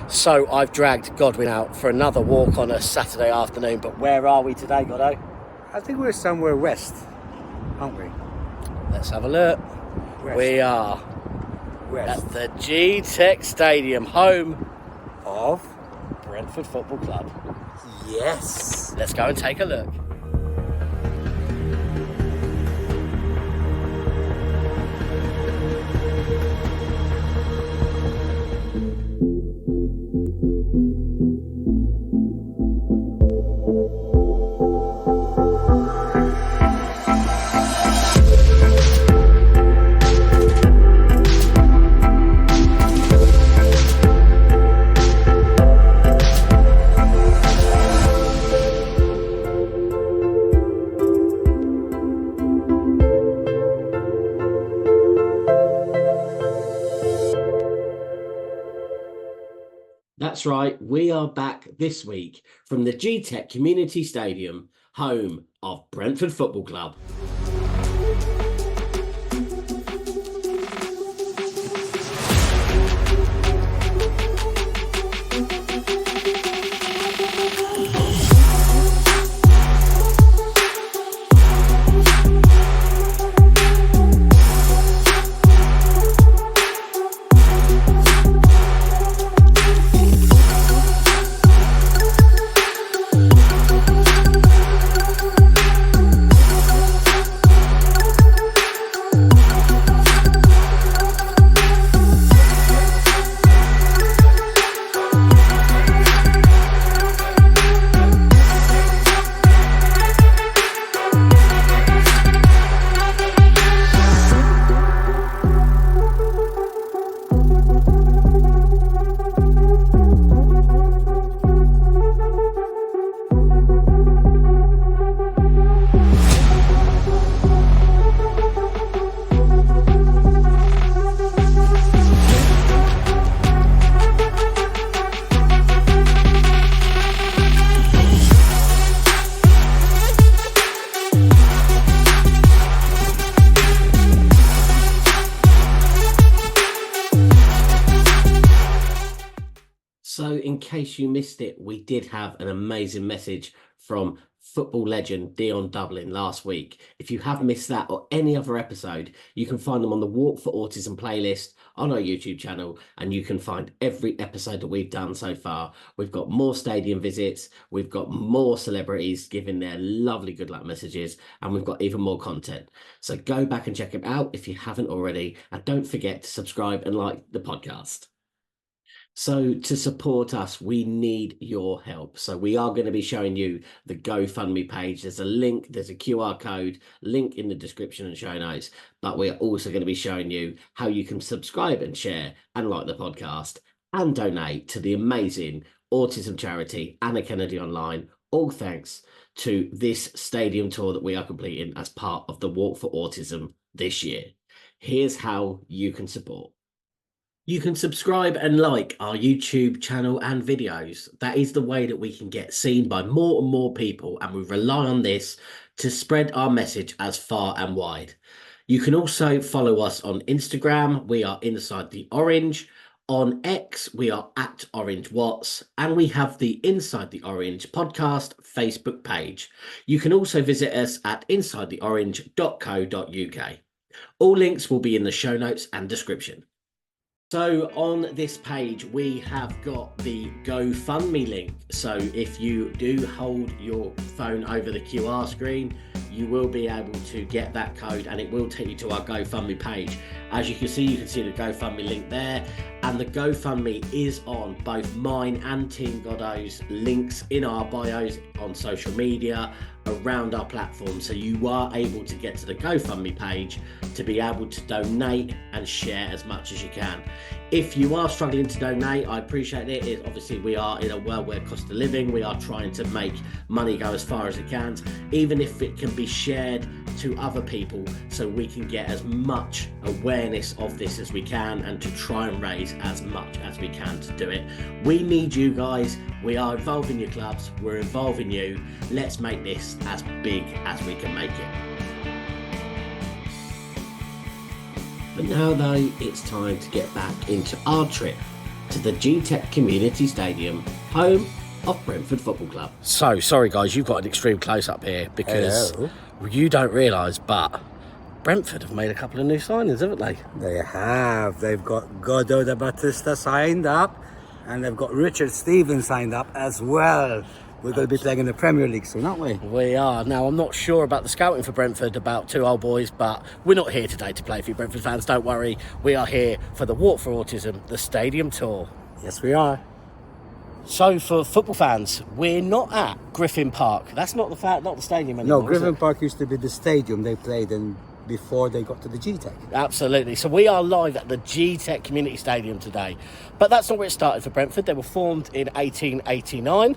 So I've dragged Godwin out for another walk on a Saturday afternoon, but where are we today, Goddo? I think we're somewhere west, aren't we? Let's have a look. West. We are West. at the GTech Stadium, home Of? Brentford Football Club. Yes. Let's go and take a look. That's right, we are back this week from the GTech Community Stadium, home of Brentford Football Club. So in case you missed it, we did have an amazing message from football legend Dion Dublin last week. If you have missed that or any other episode, you can find them on the Walk for Autism playlist on our YouTube channel, and you can find every episode that we've done so far. We've got more stadium visits, we've got more celebrities giving their lovely good luck messages, and we've got even more content. So go back and check them out if you haven't already, and don't forget to subscribe and like the podcast. So to support us, we need your help. So we are going to be showing you the GoFundMe page. There's a link, there's a QR code, link in the description and show notes. But we're also going to be showing you how you can subscribe and share and like the podcast and donate to the amazing autism charity Anna Kennedy Online. All thanks to this stadium tour that we are completing as part of the Walk for Autism this year. Here's how you can support. You can subscribe and like our YouTube channel and videos. That is the way that we can get seen by more and more people, and we rely on this to spread our message as far and wide. You can also follow us on Instagram. We are Inside the Orange. On X, we are at Orange Watts, and we have the Inside the Orange podcast Facebook page. You can also visit us at insidetheorange.co.uk. All links will be in the show notes and description. So on this page, we have got the GoFundMe link. So if you do hold your phone over the QR screen, you will be able to get that code and it will take you to our GoFundMe page. As you can see the GoFundMe link there, and the GoFundMe is on both mine and Team Goddo's links in our bios on social media, around our platform, so you are able to get to the GoFundMe page to be able to donate and share as much as you can. If you are struggling to donate, I appreciate it. Obviously, we are in a world where cost of living, we are trying to make money go as far as it can, even if it can be shared to other people so we can get as much awareness of this as we can and to try and raise as much as we can to do it. We need you guys. We are involving your clubs. We're involving you. Let's make this as big as we can make it. But now though, it's time to get back into our trip to the GTech Community Stadium, home of Brentford Football Club. So, sorry guys, you've got an extreme close-up here because you don't realise, but Brentford have made a couple of new signings, haven't they? They have. They've got Goddo de Batista signed up, and they've got Richard Stevens signed up as well. We're going to be playing in the Premier League soon, aren't we? We are. Now, I'm not sure about the scouting for Brentford, about two old boys, but we're not here today to play for you Brentford fans, don't worry. We are here for the Walk for Autism, the Stadium Tour. Yes, we are. So, for football fans, we're not at Griffin Park. That's not the stadium anymore. No, Griffin Park used to be the stadium they played in before they got to the GTech. Absolutely. So we are live at the GTech Community Stadium today. But that's not where it started for Brentford. They were formed in 1889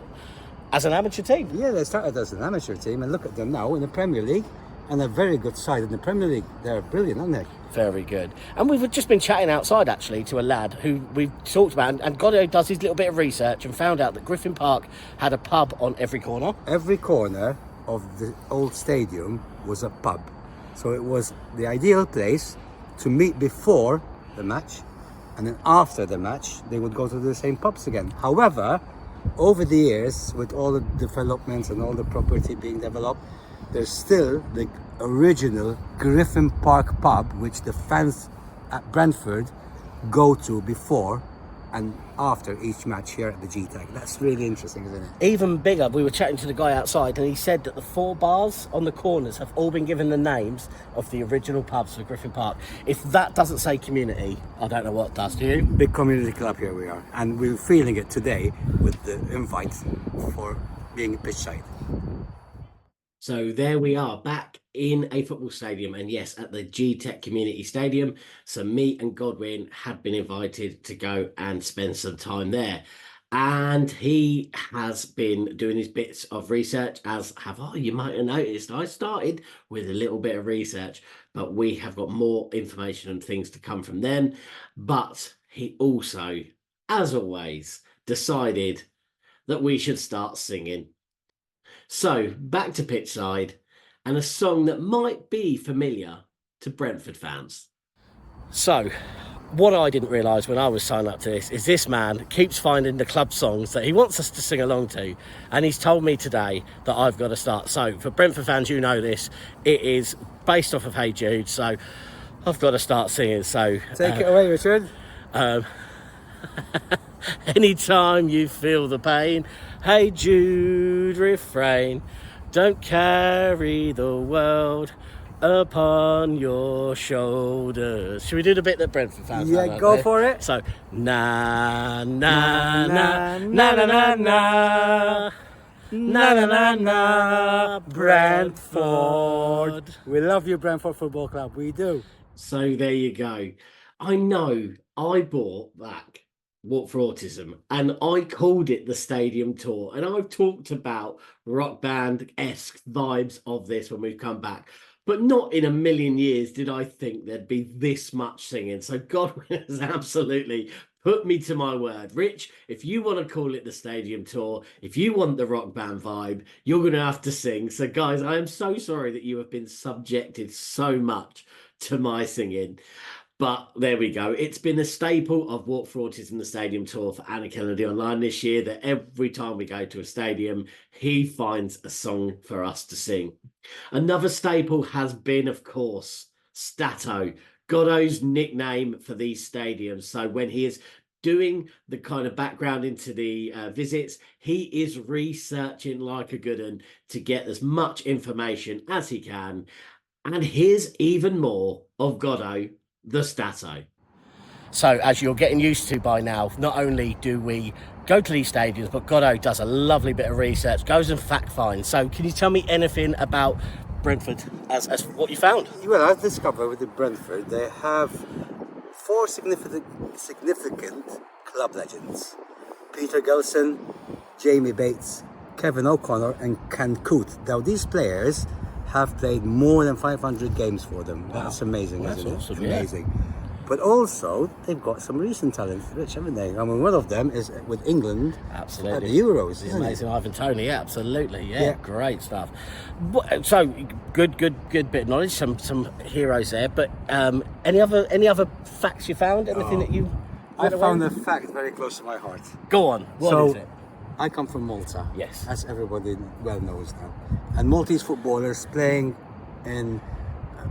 as an amateur team. Yeah, they started as an amateur team, and look at them now in the Premier League, and a very good side in the Premier League. They're brilliant, aren't they? Very good. And we've just been chatting outside, actually, to a lad who we've talked about, and Goddo does his little bit of research and found out that Griffin Park had a pub on every corner. Every corner of the old stadium was a pub. So it was the ideal place to meet before the match, and then after the match, they would go to the same pubs again. However, over the years, with all the developments and all the property being developed, there's still the original Griffin Park pub, which the fans at Brentford go to before and after each match here at the GTech. That's really interesting, isn't it? Even bigger, we were chatting to the guy outside, and he said that the 4 bars on the corners have all been given the names of the original pubs for Griffin Park. If that doesn't say community, I don't know what does, do you? Big community club here we are, and we're feeling it today with the invite for being pitch side. So there we are, back in a football stadium, and yes, at the GTech Community Stadium. So me and Godwin had been invited to go and spend some time there. And he has been doing his bits of research, as have I. You might have noticed I started with a little bit of research, but we have got more information and things to come from them. But he also, as always, decided that we should start singing. So, back to pitchside, and a song that might be familiar to Brentford fans. So, what I didn't realise when I was signing up to this man keeps finding the club songs that he wants us to sing along to, and he's told me today that I've got to start. So, for Brentford fans, you know this, it is based off of Hey Jude, so I've got to start singing. So, take it away, Richard. Anytime you feel the pain, hey Jude, refrain. Don't carry the world upon your shoulders. Should we do the bit that Brentford fans Yeah, go there? For it. So, na na na na na na na na na na na Brentford. We love you, Brentford Football Club. We do. So there you go. I know I bought back Walk for Autism, and I called it the Stadium Tour, and I've talked about rock band-esque vibes of this when we've come back, but not in a million years did I think there'd be this much singing. So Godwin has absolutely put me to my word. Rich, if you want to call it the Stadium Tour, if you want the rock band vibe, you're going to have to sing. So guys, I am so sorry that you have been subjected so much to my singing. But there we go. It's been a staple of Walk for Autism, the Stadium Tour for Anna Kennedy Online this year, that every time we go to a stadium, he finds a song for us to sing. Another staple has been, of course, Stato, Goddo's nickname for these stadiums. So when he is doing the kind of background into the visits, he is researching like a good one to get as much information as he can. And here's even more of Goddo, the Stato. So, as you're getting used to by now, not only do we go to these stadiums, but Goddo does a lovely bit of research, goes and fact finds. So, can you tell me anything about Brentford as what you found? Well, I've discovered with the Brentford, they have 4 significant club legends: Peter Gelson, Jamie Bates, Kevin O'Connor, and Ken Coote. Now, these players have played more than 500 games for them. Wow. That's amazing, isn't it? Awesome, amazing. Yeah. But also, they've got some recent talent, Rich, haven't they? I mean, one of them is with England. Absolutely. At the Euros, the amazing Ivan Toney, yeah, absolutely. Yeah, great stuff. So, good bit of knowledge, some heroes there. But any other facts you found? Anything that you... I found a fact very close to my heart. Go on. What is it? I come from Malta. Yes. As everybody well knows now. And Maltese footballers playing in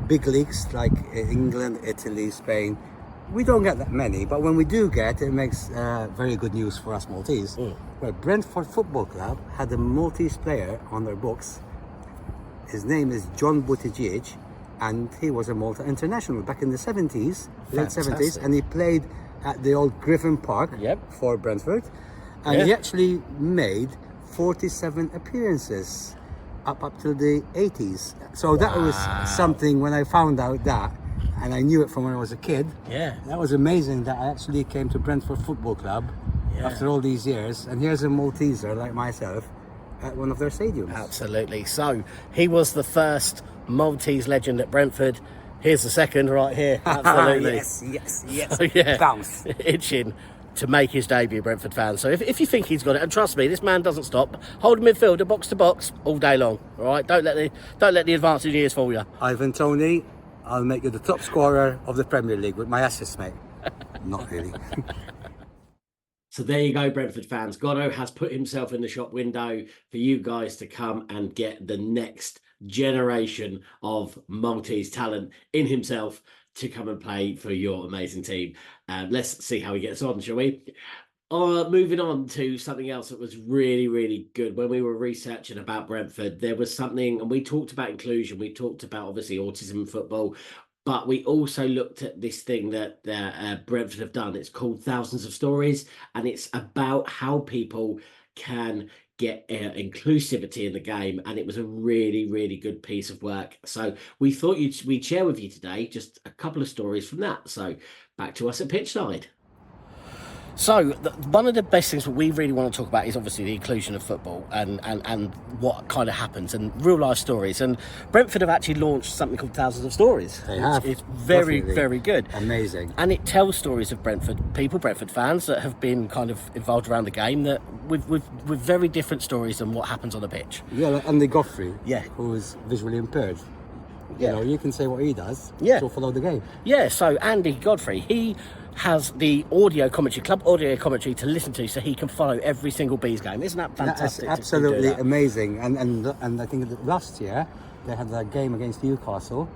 big leagues like England, Italy, Spain. We don't get that many, but when we do get, it makes very good news for us Maltese. Well, Brentford Football Club had a Maltese player on their books. His name is John Buttigieg, and he was a Malta international back in the 70s, late 70s, and he played at the old Griffin Park for Brentford. And he actually made 47 appearances up to the 80s. So that was something when I found out that, and I knew it from when I was a kid. That was amazing that I actually came to Brentford Football Club after all these years. And here's a Malteser like myself at one of their stadiums. Absolutely. So he was the first Maltese legend at Brentford. Here's the second right here. Absolutely. yes. So, Bounce. Itching to make his debut, Brentford fans. So if you think he's got it, and trust me, this man doesn't stop. Hold midfielder, box to box, all day long. All right, don't let the advancing years fool you. Ivan Toney, I'll make you the top scorer of the Premier League with my assists, mate. Not really. So there you go, Brentford fans. Goddo has put himself in the shop window for you guys to come and get the next generation of Maltese talent in himself to come and play for your amazing team. Let's see how he gets on, shall we? Moving on to something else that was really, really good. When we were researching about Brentford, there was something, and we talked about inclusion. We talked about, obviously, autism in football. But we also looked at this thing that Brentford have done. It's called Thousands of Stories, and it's about how people can get inclusivity in the game. And it was a really, really good piece of work. So we thought we'd share with you today just a couple of stories from that. So back to us at Pitchside. So one of the best things that we really want to talk about is obviously the inclusion of football and what kind of happens and real life stories. And Brentford have actually launched something called Thousands of Stories. They have. It's very, very good. Amazing. And it tells stories of Brentford people, Brentford fans that have been kind of involved around the game that with very different stories than what happens on the pitch. Yeah, like Andy Godfrey, who is visually impaired. You know, you can say what he does to follow the game. Yeah, so Andy Godfrey, he has the club audio commentary to listen to so he can follow every single Bees game. Isn't that fantastic? That's absolutely amazing. And I think that last year they had a game against Newcastle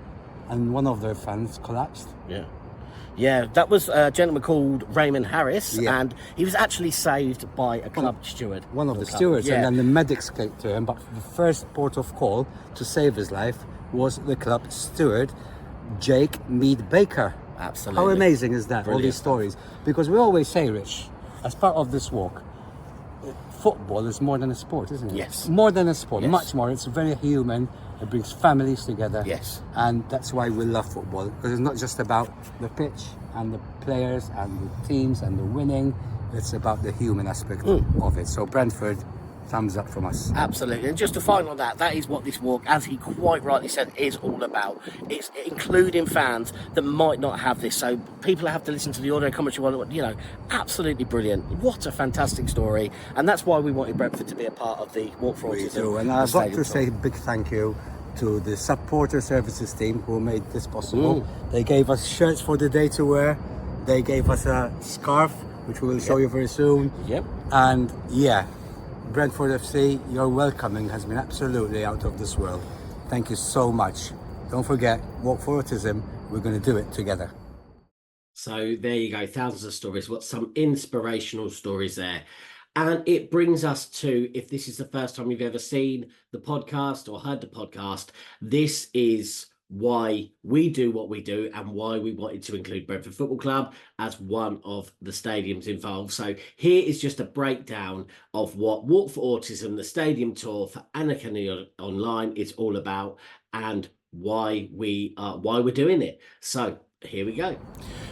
and one of their fans collapsed. Yeah, that was a gentleman called Raymond Harris, and he was actually saved by a club steward. One of the stewards, and then the medics came to him, but the first port of call to save his life was the club steward, Jake Mead Baker. Absolutely. How amazing is that? Brilliant. All these stories. Because we always say, Rich, as part of this walk, football is more than a sport, isn't it? Yes. More than a sport, Yes. much more. It's very human. It brings families together. Yes. And that's why we love football. Because it's not just about the pitch and the players and the teams and the winning. It's about the human aspect of it. So Brentford, thumbs up from us. Absolutely. And just to final on that is what this walk, as he quite rightly said, is all about. It's including fans that might not have this. So people have to listen to the audio commentary, absolutely brilliant. What a fantastic story. And that's why we wanted Brentford to be a part of the Walk for Autism. We do. And I've got to say a big thank you to the supporter services team who made this possible. They gave us shirts for the day to wear. They gave us a scarf, which we will show you very soon. And Brentford FC, your welcoming has been absolutely out of this world. Thank you so much. Don't forget, Walk for Autism, we're going to do it together. So there you go, thousands of stories. What some inspirational stories there. And it brings us to, if this is the first time you've ever seen the podcast or heard the podcast, this is why we do what we do and why we wanted to include Brentford Football Club as one of the stadiums involved. So here is just a breakdown of what Walk for Autism, the stadium tour for Anakin Online is all about and why we're doing it. So here we go.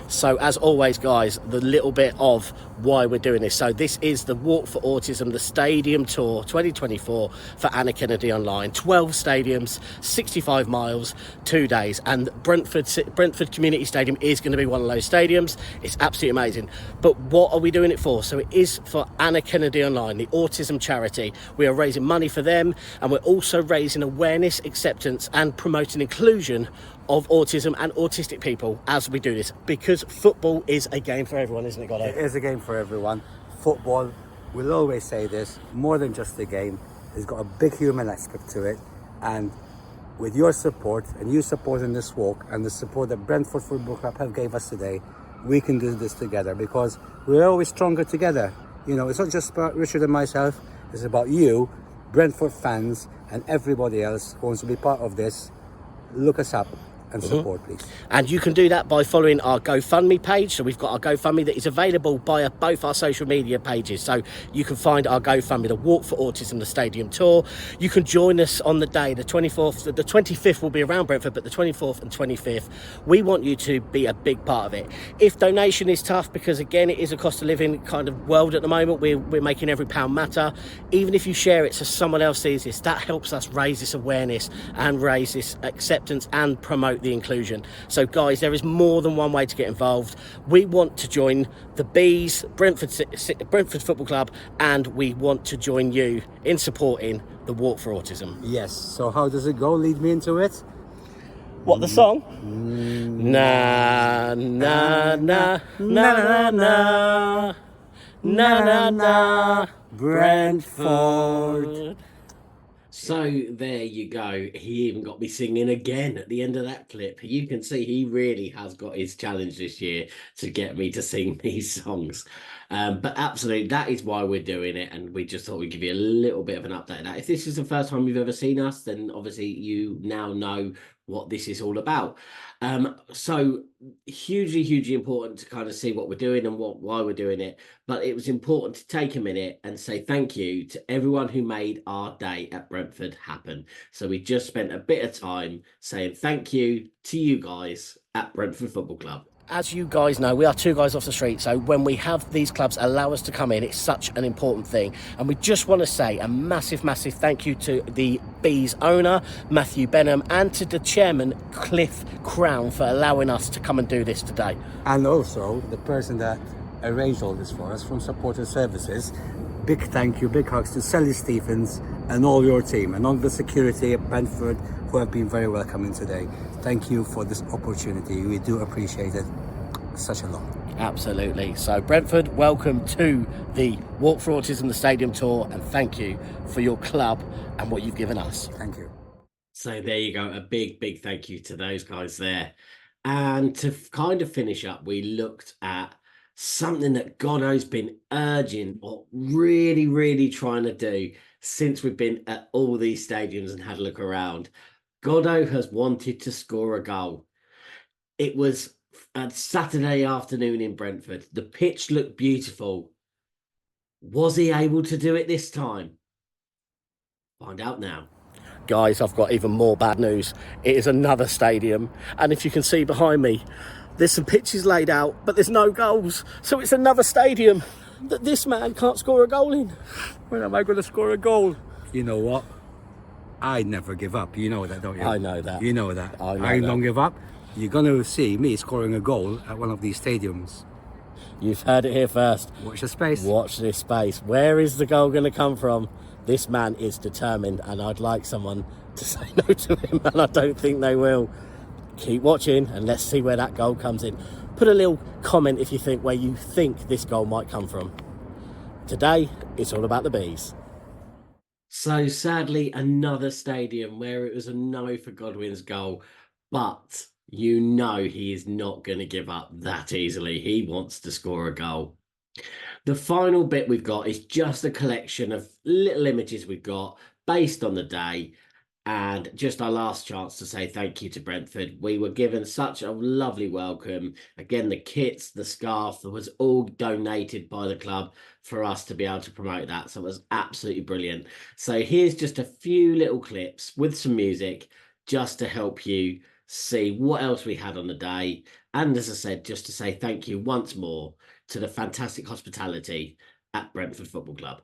So as always, guys, the little bit of why we're doing this. So this is the Walk for Autism, the Stadium Tour 2024 for Anna Kennedy Online. 12 stadiums, 65 miles, 2 days. And Brentford Community Stadium is going to be one of those stadiums. It's absolutely amazing. But what are we doing it for? So it is for Anna Kennedy Online, the autism charity. We are raising money for them, and we're also raising awareness, acceptance and promoting inclusion of autism and autistic people as we do this, because football is a game for everyone, isn't it, Goddo? It is a game for everyone. Football, we'll always say this, more than just a game. It's got a big human aspect to it, and with your support and you supporting this walk and the support that Brentford Football Club have gave us today, we can do this together, because we're always stronger together. You know, it's not just about Richard and myself, it's about you, Brentford fans, and everybody else who wants to be part of this. Look us up and support, please. And you can do that by following our GoFundMe page. So we've got our GoFundMe that is available via both our social media pages. So you can find our GoFundMe, the Walk for Autism, the Stadium Tour. You can join us on the day, the 24th, the 25th will be around Brentford, but the 24th and 25th, we want you to be a big part of it. If donation is tough, because again, it is a cost of living kind of world at the moment, we're making every pound matter. Even if you share it so someone else sees this, that helps us raise this awareness and raise this acceptance and promote the inclusion. So guys, there is more than one way to get involved. We want to join the Bees, Brentford Football Club, and we want to join you in supporting the Walk for Autism. Yes, so how does it go? Lead me into it. What, the song? Na na na na na na na na na Brentford. So there you go. He even got me singing again at the end of that clip. You can see he really has got his challenge this year to get me to sing these songs. But absolutely, that is why we're doing it. And we just thought we'd give you a little bit of an update on that. If this is the first time you've ever seen us, then obviously you now know what this is all about. So hugely important to kind of see what we're doing and why we're doing it. But it was important to take a minute and say thank you to everyone who made our day at Brentford happen. So we just spent a bit of time saying thank you to you guys at Brentford Football Club. As you guys know, we are two guys off the street, so when we have these clubs allow us to come in, it's such an important thing. And we just want to say a massive thank you to the Bees owner, Matthew Benham, and to the chairman, Cliff Crown, for allowing us to come and do this today. And also the person that arranged all this for us from Supporter Services. Big thank you, big hugs to Sally Stephens and all your team, and all the security at Brentford who have been very welcoming today. Thank you for this opportunity. We do appreciate it such a lot. Absolutely. So Brentford, welcome to the Walk for Autism, the Stadium Tour, and thank you for your club and what you've given us. Thank you. So there you go. A big thank you to those guys there. And to kind of finish up, we looked at something that Goddo's been urging or really trying to do since we've been at all these stadiums and had a look around. Goddo has wanted to score a goal. It was a Saturday afternoon in Brentford. The pitch looked beautiful. Was he able to do it this time? Find out now. Guys, I've got even more bad news. It is another stadium. And if you can see behind me, there's some pitches laid out, but there's no goals. So it's another stadium that this man can't score a goal in. When am I going to score a goal? You know what? I never give up. You know that, don't you? I know that. You know that. I don't give up. You're going to see me scoring a goal at one of these stadiums. You've heard it here first. Watch the space. Watch this space. Where is the goal going to come from? This man is determined, and I'd like someone to say no to him, and I don't think they will. Keep watching, and let's see where that goal comes in. Put a little comment if you think where you think this goal might come from. Today, it's all about the Bees. So sadly, another stadium where it was a no for Godwin's goal, but you know he is not going to give up that easily. He wants to score a goal. The final bit we've got is just a collection of little images we've got based on the day, and just our last chance to say thank you to Brentford. We were given such a lovely welcome. Again, the kits, the scarf, that was all donated by the club for us to be able to promote that. So it was absolutely brilliant. So here's just a few little clips with some music just to help you see what else we had on the day. And as I said, just to say thank you once more to the fantastic hospitality at Brentford Football Club.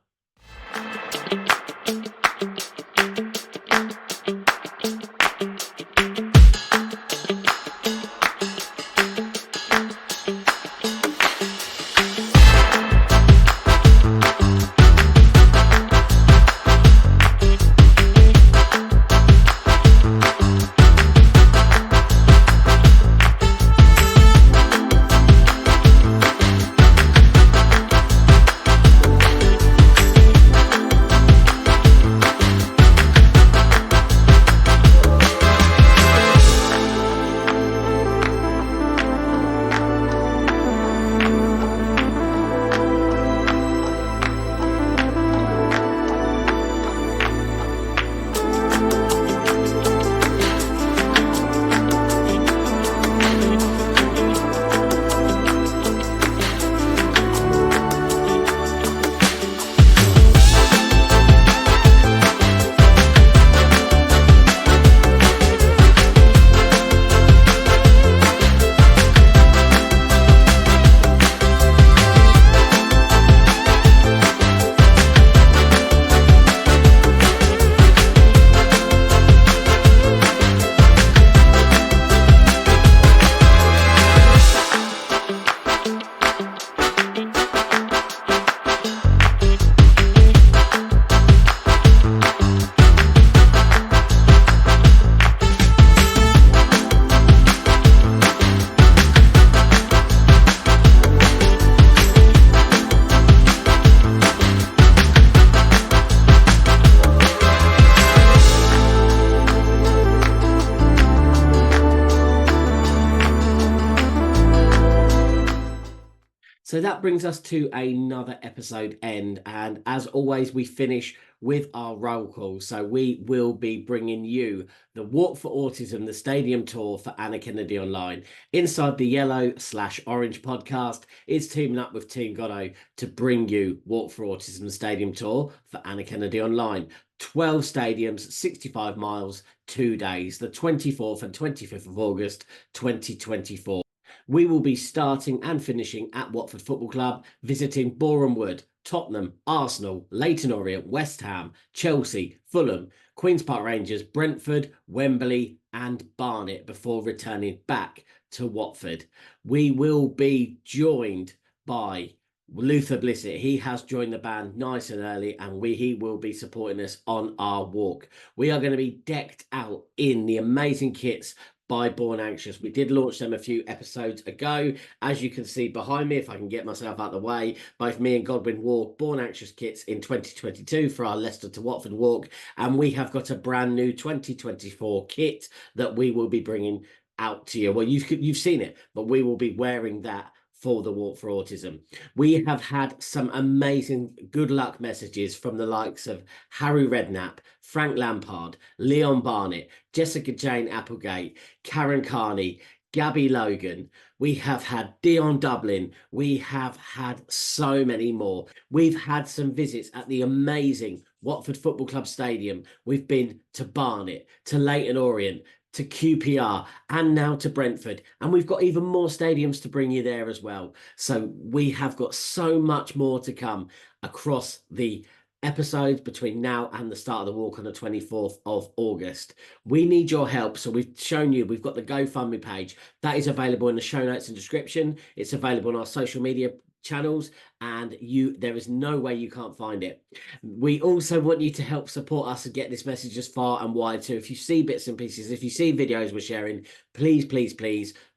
So that brings us to another episode end. And as always, we finish with our roll call. So we will be bringing you the Walk for Autism, the stadium tour for Anna Kennedy Online. Inside the yellow/orange podcast, it's teaming up with Team Goddo to bring you Walk for Autism, the stadium tour for Anna Kennedy Online. 12 stadiums, 65 miles, 2 days, the 24th and 25th of August, 2024. We will be starting and finishing at Watford Football Club, visiting Boreham Wood, Tottenham, Arsenal, Leyton Orient, West Ham, Chelsea, Fulham, Queen's Park Rangers, Brentford, Wembley and Barnet before returning back to Watford. We will be joined by Luther Blissett. He has joined the band nice and early, and he will be supporting us on our walk. We are going to be decked out in the amazing kits by Born Anxious. We did launch them a few episodes ago. As you can see behind me, if I can get myself out of the way, both me and Godwin wore Born Anxious kits in 2022 for our Leicester to Watford walk, and we have got a brand new 2024 kit that we will be bringing out to you. Well, you've seen it, but we will be wearing that for the Walk for Autism. We have had some amazing good luck messages from the likes of Harry Redknapp, Frank Lampard, Leon Barnett, Jessica Jane Applegate, Karen Carney, Gabby Logan. We have had Dion Dublin. We have had so many more. We've had some visits at the amazing Watford Football Club Stadium. We've been to Barnet, to Leyton Orient, to QPR, and now to Brentford. And we've got even more stadiums to bring you there as well. So we have got so much more to come across the episodes between now and the start of the walk on the 24th of August. We need your help. So we've shown you, we've got the GoFundMe page. That is available in the show notes and description. It's available on our social media channels, and there is no way you can't find it. We also want you to help support us and get this message as far and wide. So if you see bits and pieces, if you see videos we're sharing, please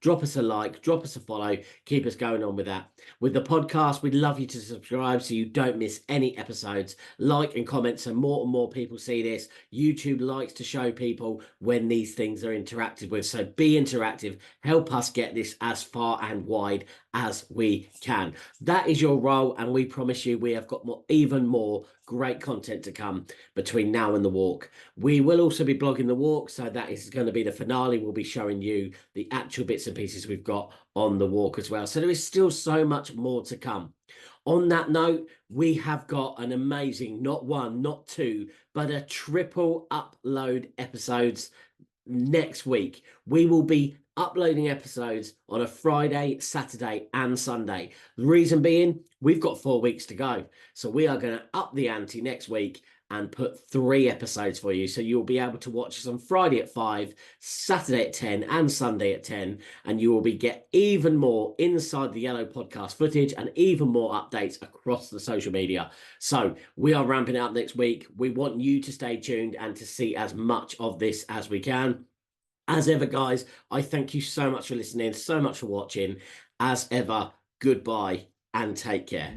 drop us a like, drop us a follow, keep us going on with that. With the podcast, we'd love you to subscribe so you don't miss any episodes. Like and comment so more and more people see this. YouTube likes to show people when these things are interacted with, so be interactive. Help us get this as far and wide as we can. That is your role, and we promise you we have got even more great content to come between now and the walk. We will also be blogging the walk, so that is going to be the finale. We'll be showing you the actual bits and pieces we've got on the walk as well. So there is still so much more to come. On that note, we have got an amazing, not one, not two, but a triple upload episodes next week. We will be uploading episodes on a Friday, Saturday and Sunday. The reason being, we've got 4 weeks to go. So we are going to up the ante next week and put 3 episodes for you. So you'll be able to watch us on Friday at 5, Saturday at 10 and Sunday at 10. And you will get even more Inside the Yellow podcast footage and even more updates across the social media. So we are ramping up next week. We want you to stay tuned and to see as much of this as we can. As ever, guys, I thank you so much for listening, so much for watching. As ever, goodbye and take care.